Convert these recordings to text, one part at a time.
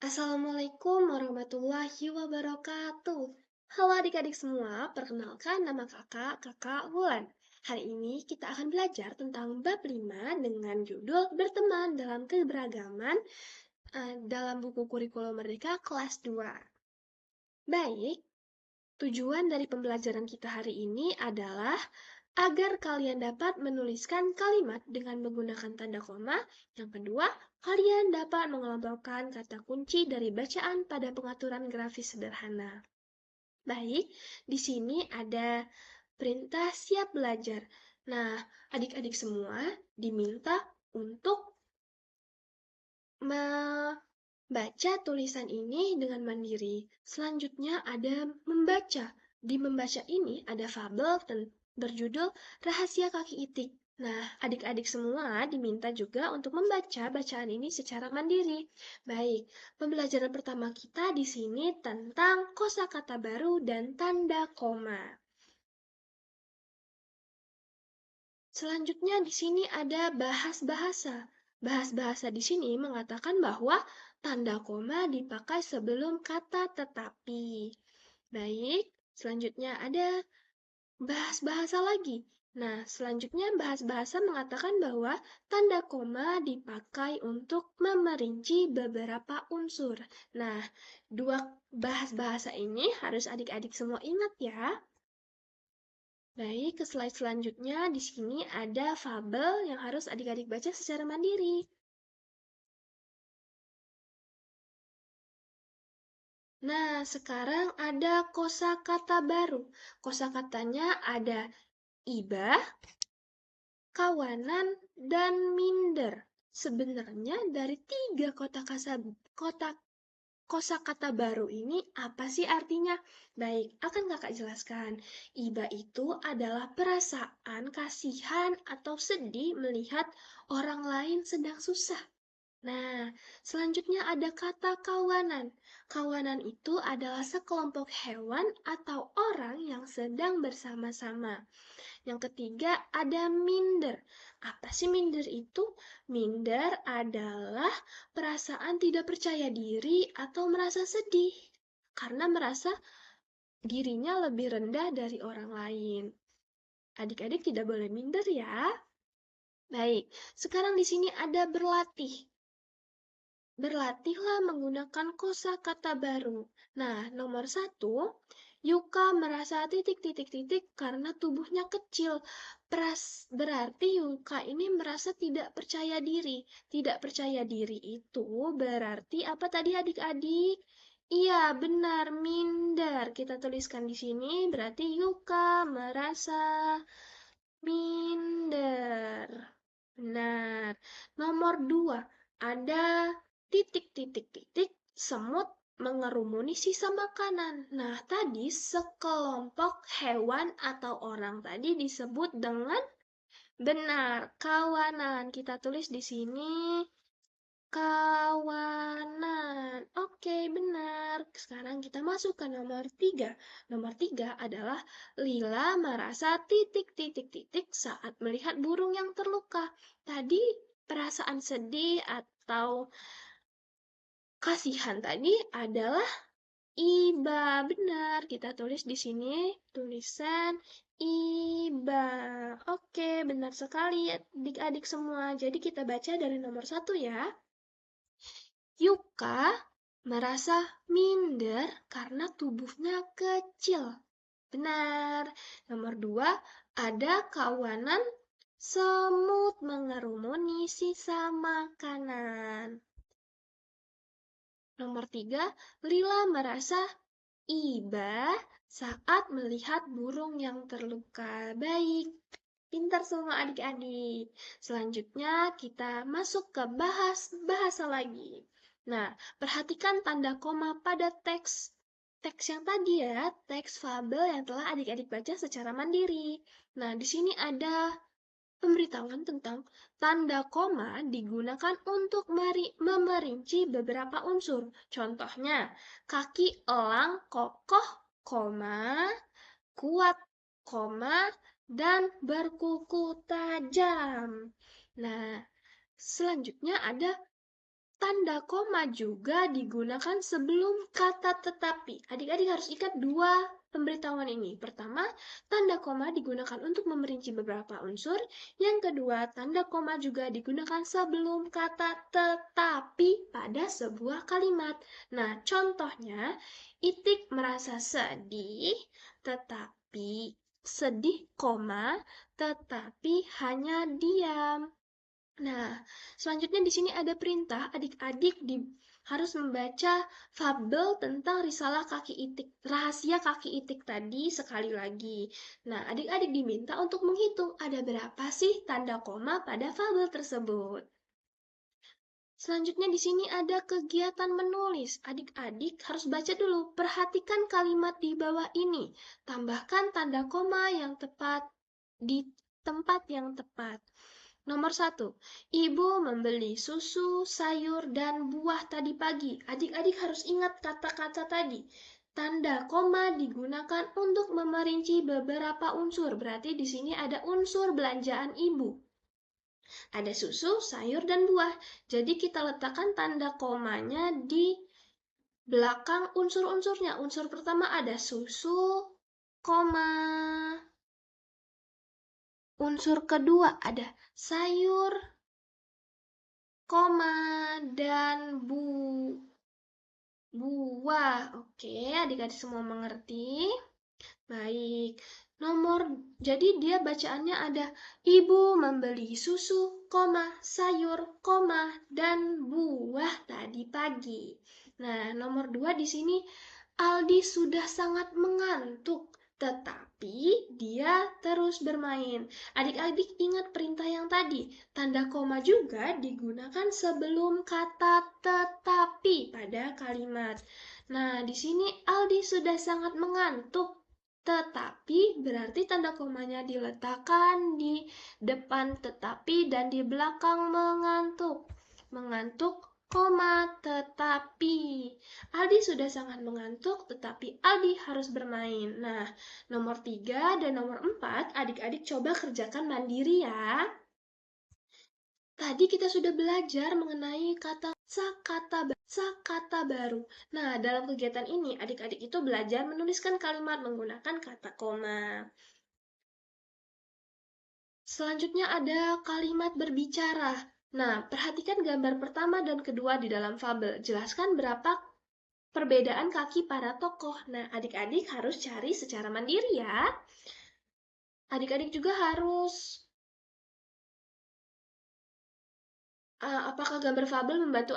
Assalamualaikum warahmatullahi wabarakatuh. Halo adik-adik semua, perkenalkan nama kakak Wulan. Hari ini kita akan belajar tentang bab 5 dengan judul Berteman dalam Keberagaman dalam buku kurikulum Merdeka kelas 2. Baik, tujuan dari pembelajaran kita hari ini adalah agar kalian dapat menuliskan kalimat dengan menggunakan tanda koma. Yang kedua, kalian dapat mengelompokkan kata kunci dari bacaan pada pengaturan grafis sederhana. Baik, di sini ada perintah siap belajar. Nah, adik-adik semua diminta untuk membaca tulisan ini dengan mandiri. Selanjutnya ada membaca. Di membaca ini ada fabel berjudul Rahasia Kaki Itik. Nah, adik-adik semua diminta juga untuk membaca bacaan ini secara mandiri. Baik, pembelajaran pertama kita di sini tentang kosakata baru dan tanda koma. Selanjutnya di sini ada bahas-bahasa. Bahas-bahasa di sini mengatakan bahwa tanda koma dipakai sebelum kata tetapi. Baik, selanjutnya ada bahas-bahasa lagi. Nah, selanjutnya bahas-bahasa mengatakan bahwa tanda koma dipakai untuk memerinci beberapa unsur. Nah, dua bahas-bahasa ini harus adik-adik semua ingat ya. Baik, ke slide selanjutnya di sini ada fabel yang harus adik-adik baca secara mandiri. Nah, sekarang ada kosakata baru. Kosakatanya ada ibah, kawanan, dan minder. Sebenarnya dari tiga kosakata baru ini apa sih artinya? Baik, akan kakak jelaskan. Iba itu adalah perasaan kasihan atau sedih melihat orang lain sedang susah. Nah, selanjutnya ada kata kawanan. Kawanan itu adalah sekelompok hewan atau orang yang sedang bersama-sama. Yang ketiga ada minder. Apa sih minder itu? Minder adalah perasaan tidak percaya diri atau merasa sedih karena merasa dirinya lebih rendah dari orang lain. Adik-adik tidak boleh minder ya. Baik, sekarang di sini ada berlatih. Berlatihlah menggunakan kosakata baru. Nah, nomor 1, Yuka merasa titik-titik-titik karena tubuhnya kecil. Berarti Yuka ini merasa tidak percaya diri. Tidak percaya diri itu berarti apa tadi adik-adik? Iya, benar, minder. Kita tuliskan di sini berarti Yuka merasa minder. Benar. Nomor 2, ada titik-titik-titik semut mengerumuni sisa makanan. Nah, tadi sekelompok hewan atau orang tadi disebut dengan benar, kawanan. Kita tulis di sini kawanan. Oke, benar. Sekarang kita masuk ke nomor 3. Nomor 3 adalah Lila merasa titik-titik-titik saat melihat burung yang terluka. Tadi perasaan sedih atau kasihan tadi adalah iba. Benar, kita tulis di sini tulisan iba. Oke, benar sekali adik-adik semua. Jadi kita baca dari nomor 1 ya. Yuka merasa minder karena tubuhnya kecil. Benar. Nomor 2, ada kawanan semut mengerumuni sisa makanan. Nomor 3, Lila merasa iba saat melihat burung yang terluka. Baik, pintar semua adik-adik. Selanjutnya kita masuk ke bahasa lagi. Nah, perhatikan tanda koma pada teks. Teks yang tadi ya, teks fabel yang telah adik-adik baca secara mandiri. Nah, di sini ada pemberitahuan tentang tanda koma digunakan untuk memerinci beberapa unsur. Contohnya, kaki elang kokoh, koma, kuat, koma, dan berkuku tajam. Nah, selanjutnya ada tanda koma juga digunakan sebelum kata tetapi. Adik-adik harus ingat dua pemberitahuan ini. Pertama, tanda koma digunakan untuk memerinci beberapa unsur. Yang kedua, tanda koma juga digunakan sebelum kata tetapi pada sebuah kalimat. Nah, contohnya, Itik merasa sedih, tetapi sedih, tetapi hanya diam. Nah, selanjutnya di sini ada perintah adik-adik harus membaca fabel tentang risalah kaki itik, rahasia kaki itik tadi sekali lagi. Nah, adik-adik diminta untuk menghitung ada berapa sih tanda koma pada fabel tersebut. Selanjutnya di sini ada kegiatan menulis. Adik-adik harus baca dulu, perhatikan kalimat di bawah ini. Tambahkan tanda koma yang tepat di tempat yang tepat. Nomor 1, Ibu membeli susu, sayur, dan buah tadi pagi. Adik-adik harus ingat kata-kata tadi. Tanda koma digunakan untuk memerinci beberapa unsur. Berarti di sini ada unsur belanjaan ibu. Ada susu, sayur, dan buah. Jadi kita letakkan tanda komanya di belakang unsur-unsurnya. Unsur pertama ada susu, koma. Unsur kedua ada sayur, koma, dan buah. Oke, adik-adik semua mengerti? Baik. Jadi dia bacaannya ada ibu membeli susu, koma, sayur, koma, dan buah tadi pagi. Nah, nomor 2 di sini Aldi sudah sangat mengantuk, tetapi dia terus bermain. Adik-adik ingat perintah yang tadi, tanda koma juga digunakan sebelum kata tetapi pada kalimat. Nah, di sini Aldi sudah sangat mengantuk, tetapi berarti tanda komanya diletakkan di depan tetapi dan di belakang mengantuk. Mengantuk, koma, tetapi. Aldi sudah sangat mengantuk, tetapi Aldi harus bermain. Nah, nomor 3 dan nomor 4, adik-adik coba kerjakan mandiri ya. Tadi kita sudah belajar mengenai kata baru. Nah, dalam kegiatan ini, adik-adik itu belajar menuliskan kalimat menggunakan kata koma. Selanjutnya ada kalimat berbicara. Nah, perhatikan gambar pertama dan kedua di dalam fabel. Jelaskan berapa perbedaan kaki para tokoh. Nah, adik-adik harus cari secara mandiri ya. Adik-adik juga harus apakah gambar fabel membantu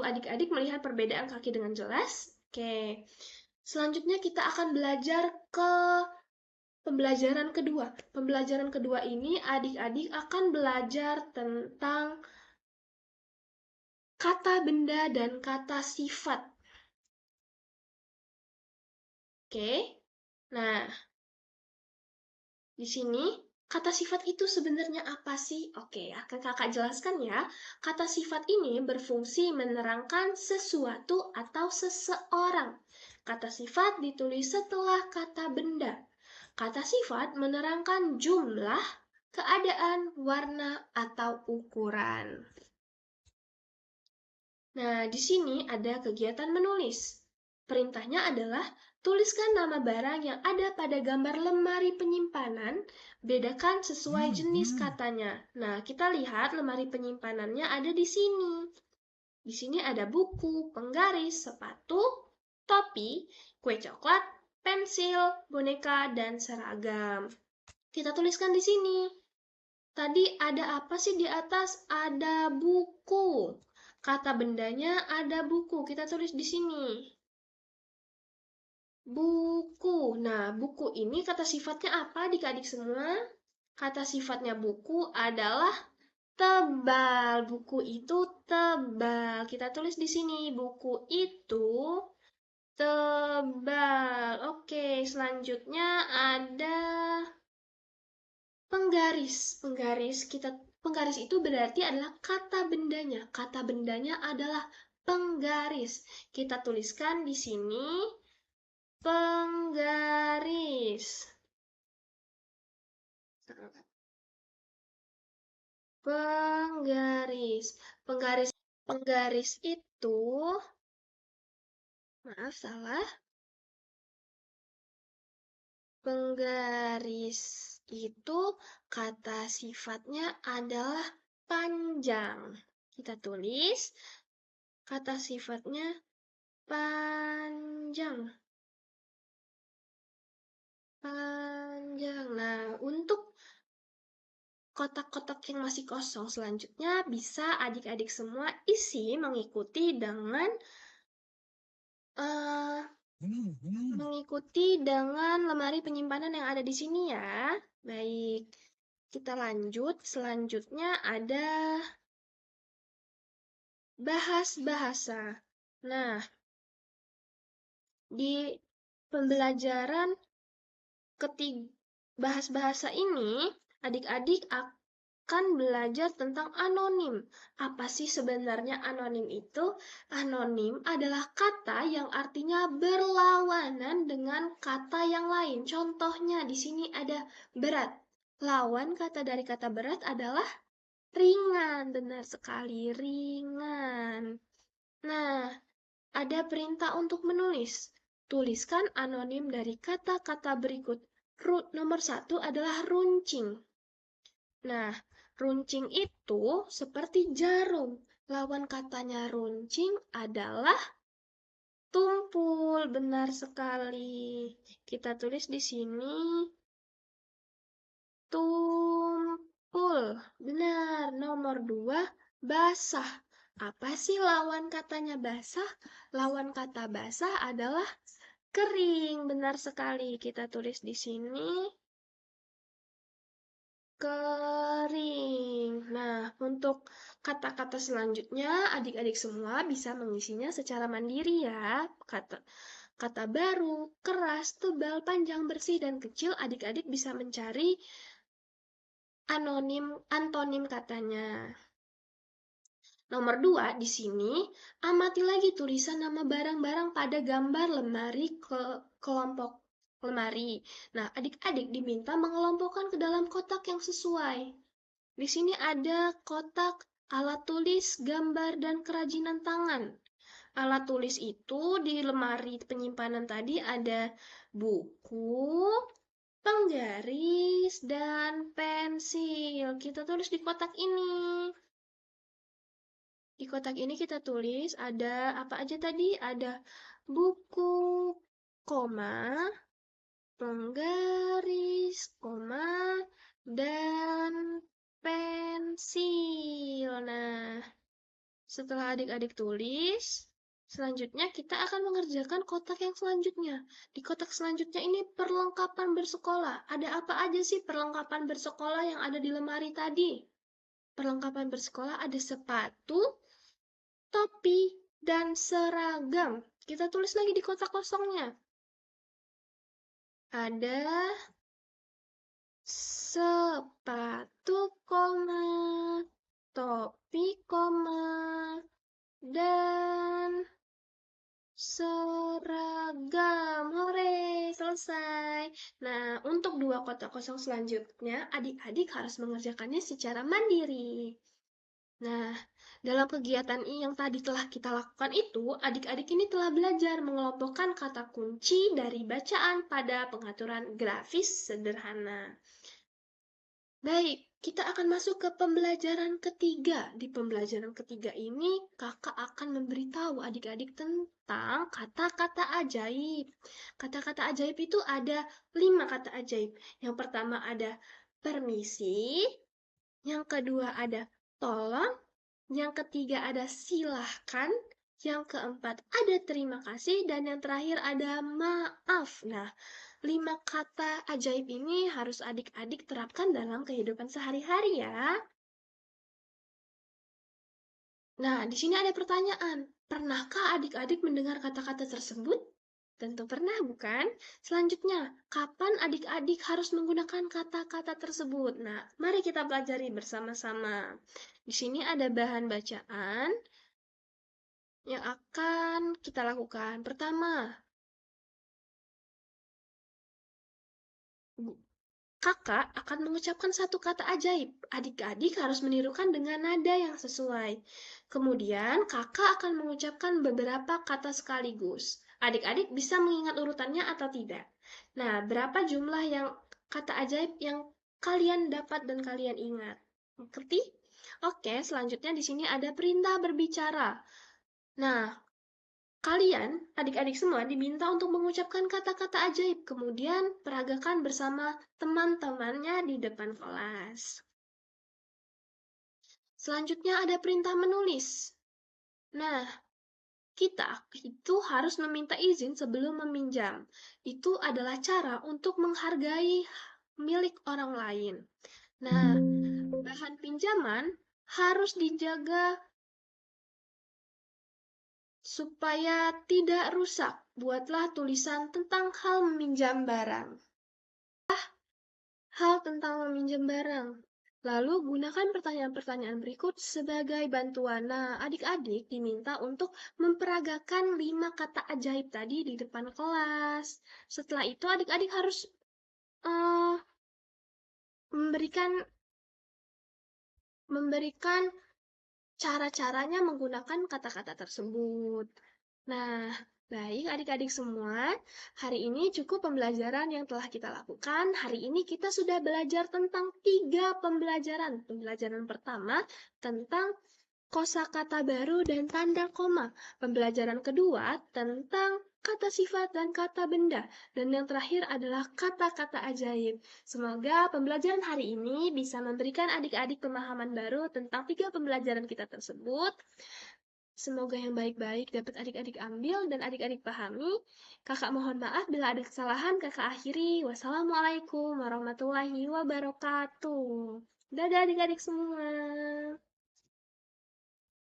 adik-adik melihat perbedaan kaki dengan jelas? Oke. Selanjutnya kita akan belajar ke pembelajaran kedua. Pembelajaran kedua ini adik-adik akan belajar tentang kata benda dan kata sifat. Oke. Nah, di sini kata sifat itu sebenarnya apa sih? Oke, akan kakak jelaskan ya. Kata sifat ini berfungsi menerangkan sesuatu atau seseorang. Kata sifat ditulis setelah kata benda. Kata sifat menerangkan jumlah, keadaan, warna, atau ukuran. Nah, di sini ada kegiatan menulis. Perintahnya adalah tuliskan nama barang yang ada pada gambar lemari penyimpanan, bedakan sesuai jenis katanya. Nah, kita lihat lemari penyimpanannya ada di sini. Di sini ada buku, penggaris, sepatu, topi, kue coklat, pensil, boneka, dan seragam. Kita tuliskan di sini. Tadi ada apa sih di atas? Ada buku. Kata bendanya ada buku. Kita tulis di sini. Buku. Nah, buku ini kata sifatnya apa adik-adik semua? Kata sifatnya buku adalah tebal. Buku itu tebal. Kita tulis di sini. Buku itu tebal. Oke, selanjutnya ada penggaris. Penggaris itu berarti adalah kata bendanya. Kata bendanya adalah penggaris. Kita tuliskan di sini penggaris. Penggaris. Penggaris Penggaris itu, maaf salah, penggaris itu kata sifatnya adalah panjang. Kita tulis kata sifatnya panjang. Panjang. Nah, untuk kotak-kotak yang masih kosong selanjutnya bisa adik-adik semua isi mengikuti dengan lemari penyimpanan yang ada di sini ya. Baik, kita lanjut. Selanjutnya ada bahas bahasa. Nah, di pembelajaran ketiga bahas bahasa ini, adik-adik akan belajar tentang anonim. Apa sih sebenarnya anonim itu? Anonim adalah kata yang artinya berlawanan dengan kata yang lain. Contohnya di sini ada berat. Lawan kata dari kata berat adalah ringan. Benar sekali, ringan. Nah, ada perintah untuk menulis. Tuliskan anonim dari kata-kata berikut. Nomor 1 adalah runcing. Nah, runcing itu seperti jarum. Lawan katanya runcing adalah tumpul. Benar sekali. Kita tulis di sini tumpul. Benar. Nomor 2, basah. Apa sih lawan katanya basah? Lawan kata basah adalah kering. Benar sekali. Kita tulis di sini kering. Nah, untuk kata-kata selanjutnya, adik-adik semua bisa mengisinya secara mandiri ya. Kata baru, keras, tebal, panjang, bersih, dan kecil, adik-adik bisa mencari antonim katanya. Nomor 2, di sini, amati lagi tulisan nama barang-barang pada gambar lemari kelompok lemari. Nah, adik-adik diminta mengelompokkan ke dalam kotak yang sesuai. Di sini ada kotak alat tulis, gambar, dan kerajinan tangan. Alat tulis itu di lemari penyimpanan tadi ada buku, penggaris, dan pensil. Kita tulis di kotak ini. Di kotak ini kita tulis ada apa aja tadi? Ada buku, koma, penggaris, koma, dan pensil. Nah, setelah adik-adik tulis, selanjutnya kita akan mengerjakan kotak yang selanjutnya. Di kotak selanjutnya ini perlengkapan bersekolah. Ada apa aja sih perlengkapan bersekolah yang ada di lemari tadi? Perlengkapan bersekolah ada sepatu, topi, dan seragam. Kita tulis lagi di kotak kosongnya. Ada sepatu, koma, topi, koma, dan seragam. Hore, selesai. Nah, untuk 2 kotak kosong selanjutnya, adik-adik harus mengerjakannya secara mandiri. Nah, dalam kegiatan yang tadi telah kita lakukan itu, adik-adik ini telah belajar mengelompokkan kata kunci dari bacaan pada pengaturan grafis sederhana. Baik, kita akan masuk ke pembelajaran ketiga. Di pembelajaran ketiga ini, kakak akan memberitahu adik-adik tentang kata-kata ajaib. Kata-kata ajaib itu ada 5 kata ajaib. Yang pertama ada permisi, yang kedua ada tolong, yang ketiga ada silahkan, yang keempat ada terima kasih, dan yang terakhir ada maaf. Nah, 5 kata ajaib ini harus adik-adik terapkan dalam kehidupan sehari-hari ya. Nah, di sini ada pertanyaan. Pernahkah adik-adik mendengar kata-kata tersebut? Tentu pernah, bukan? Selanjutnya, kapan adik-adik harus menggunakan kata-kata tersebut? Nah, mari kita pelajari bersama-sama. Di sini ada bahan bacaan yang akan kita lakukan. Pertama, kakak akan mengucapkan satu kata ajaib. Adik-adik harus menirukan dengan nada yang sesuai. Kemudian, kakak akan mengucapkan beberapa kata sekaligus. Adik-adik bisa mengingat urutannya atau tidak. Nah, berapa jumlah yang kata ajaib yang kalian dapat dan kalian ingat? Ngerti? Oke, selanjutnya di sini ada perintah berbicara. Nah, kalian, adik-adik semua, diminta untuk mengucapkan kata-kata ajaib, kemudian peragakan bersama teman-temannya di depan kelas. Selanjutnya ada perintah menulis. Nah, kita itu harus meminta izin sebelum meminjam. Itu adalah cara untuk menghargai milik orang lain. Nah, bahan pinjaman harus dijaga supaya tidak rusak. Buatlah tulisan tentang hal meminjam barang. Hal tentang meminjam barang. Lalu gunakan pertanyaan-pertanyaan berikut sebagai bantuan. Nah, adik-adik diminta untuk memperagakan 5 kata ajaib tadi di depan kelas. Setelah itu adik-adik harus eh, memberikan memberikan cara-caranya menggunakan kata-kata tersebut. Nah, baik adik-adik semua, hari ini cukup pembelajaran yang telah kita lakukan. Hari ini kita sudah belajar tentang 3 pembelajaran. Pembelajaran pertama tentang kosakata baru dan tanda koma. Pembelajaran kedua tentang kata sifat dan kata benda. Dan yang terakhir adalah kata-kata ajaib. Semoga pembelajaran hari ini bisa memberikan adik-adik pemahaman baru tentang 3 pembelajaran kita tersebut. Semoga yang baik-baik dapat adik-adik ambil dan adik-adik pahami. Kakak mohon maaf bila ada kesalahan, kakak akhiri. Wassalamualaikum warahmatullahi wabarakatuh. Dadah adik-adik semua.